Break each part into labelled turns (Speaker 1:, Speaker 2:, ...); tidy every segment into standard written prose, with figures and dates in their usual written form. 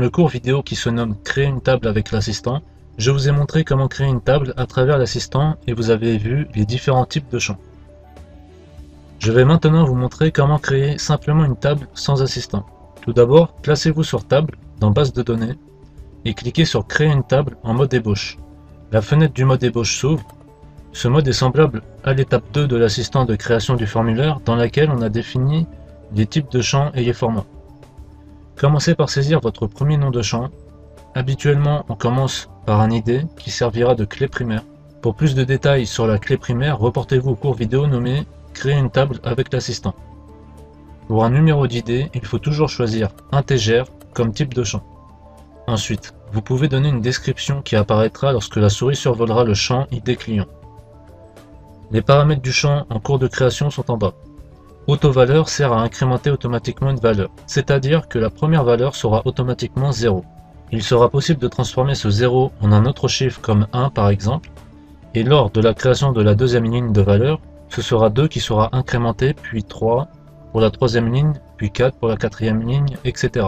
Speaker 1: le cours vidéo qui se nomme « Créer une table avec l'assistant », je vous ai montré comment créer une table à travers l'assistant et vous avez vu les différents types de champs. Je vais maintenant vous montrer comment créer simplement une table sans assistant. Tout d'abord, placez-vous sur Table dans Base de données et cliquez sur Créer une table en mode ébauche. La fenêtre du mode ébauche s'ouvre. Ce mode est semblable à l'étape 2 de l'assistant de création du formulaire dans laquelle on a défini les types de champs et les formats. Commencez par saisir votre premier nom de champ. Habituellement, on commence par un ID qui servira de clé primaire. Pour plus de détails sur la clé primaire, reportez-vous au cours vidéo nommé « Créer une table avec l'assistant ». Pour un numéro d'ID, il faut toujours choisir « Intéger » comme type de champ. Ensuite, vous pouvez donner une description qui apparaîtra lorsque la souris survolera le champ ID client. Les paramètres du champ en cours de création sont en bas. Autovaleur sert à incrémenter automatiquement une valeur, c'est-à-dire que la première valeur sera automatiquement 0. Il sera possible de transformer ce 0 en un autre chiffre comme 1 par exemple, et lors de la création de la deuxième ligne de valeur, ce sera 2 qui sera incrémenté, puis 3 pour la troisième ligne, puis 4 pour la quatrième ligne, etc.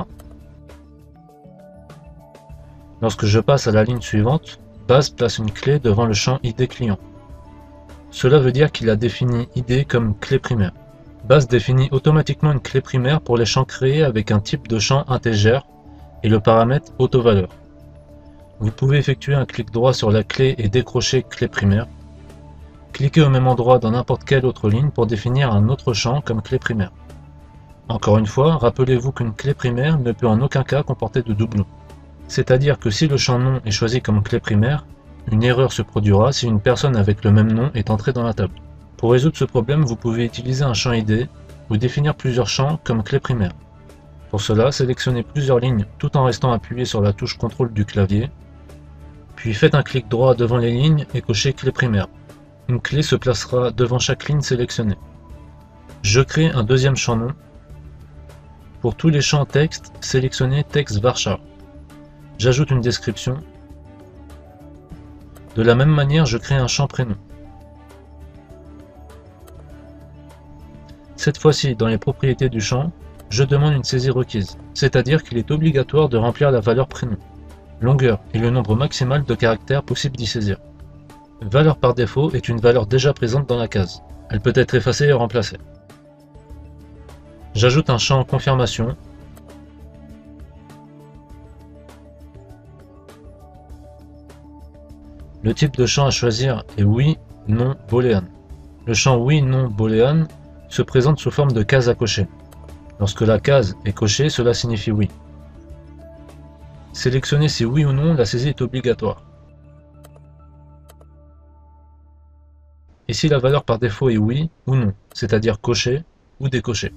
Speaker 1: Lorsque je passe à la ligne suivante, Base place une clé devant le champ ID client. Cela veut dire qu'il a défini ID comme clé primaire. Base définit automatiquement une clé primaire pour les champs créés avec un type de champ intéger et le paramètre autovaleur. Vous pouvez effectuer un clic droit sur la clé et décrocher clé primaire. Cliquez au même endroit dans n'importe quelle autre ligne pour définir un autre champ comme clé primaire. Encore une fois, rappelez-vous qu'une clé primaire ne peut en aucun cas comporter de doublon. C'est-à-dire que si le champ nom est choisi comme clé primaire, une erreur se produira si une personne avec le même nom est entrée dans la table. Pour résoudre ce problème, vous pouvez utiliser un champ ID ou définir plusieurs champs comme clé primaire. Pour cela, sélectionnez plusieurs lignes tout en restant appuyé sur la touche CTRL du clavier, puis faites un clic droit devant les lignes et cochez clé primaire. Une clé se placera devant chaque ligne sélectionnée. Je crée un deuxième champ nom. Pour tous les champs texte, sélectionnez texte varchar. J'ajoute une description. De la même manière, je crée un champ prénom. Cette fois-ci, dans les propriétés du champ, je demande une saisie requise, c'est-à-dire qu'il est obligatoire de remplir la valeur prénom, longueur et le nombre maximal de caractères possible d'y saisir. Valeur par défaut est une valeur déjà présente dans la case. Elle peut être effacée et remplacée. J'ajoute un champ confirmation. Le type de champ à choisir est oui, non, booléen. Le champ oui, non, booléen se présente sous forme de case à cocher. Lorsque la case est cochée, cela signifie oui. Sélectionnez si oui ou non la saisie est obligatoire. Et si la valeur par défaut est oui ou non, c'est-à-dire coché ou décoché.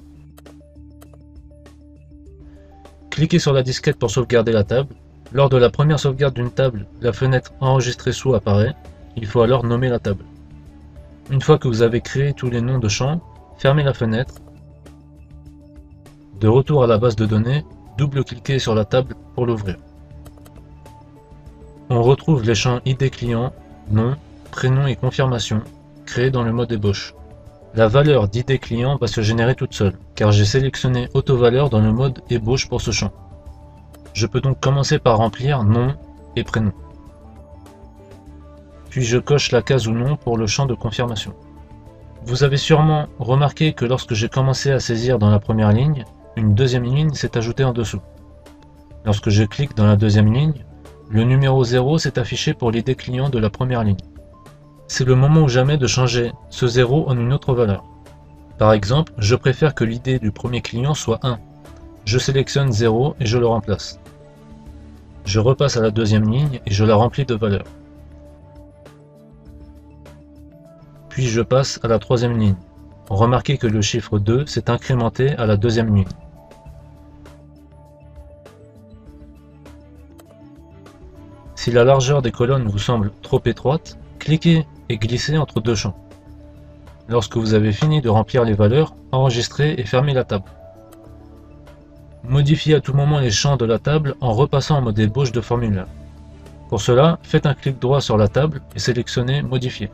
Speaker 1: Cliquez sur la disquette pour sauvegarder la table. Lors de la première sauvegarde d'une table, la fenêtre Enregistrer sous apparaît. Il faut alors nommer la table. Une fois que vous avez créé tous les noms de champs, fermez la fenêtre. De retour à la base de données, double-cliquez sur la table pour l'ouvrir. On retrouve les champs ID client, nom, prénom et confirmation, créés dans le mode ébauche. La valeur d'ID client va se générer toute seule, car j'ai sélectionné autovaleur dans le mode ébauche pour ce champ. Je peux donc commencer par remplir nom et prénom. Puis je coche la case ou non pour le champ de confirmation. Vous avez sûrement remarqué que lorsque j'ai commencé à saisir dans la première ligne, une deuxième ligne s'est ajoutée en dessous. Lorsque je clique dans la deuxième ligne, le numéro 0 s'est affiché pour l'ID client de la première ligne. C'est le moment ou jamais de changer ce 0 en une autre valeur. Par exemple, je préfère que l'ID du premier client soit 1. Je sélectionne 0 et je le remplace. Je repasse à la deuxième ligne et je la remplis de valeurs. Puis je passe à la troisième ligne. Remarquez que le chiffre 2 s'est incrémenté à la deuxième ligne. Si la largeur des colonnes vous semble trop étroite, cliquez et glissez entre deux champs. Lorsque vous avez fini de remplir les valeurs, enregistrez et fermez la table. Modifiez à tout moment les champs de la table en repassant en mode ébauche de formulaire. Pour cela, faites un clic droit sur la table et sélectionnez Modifier.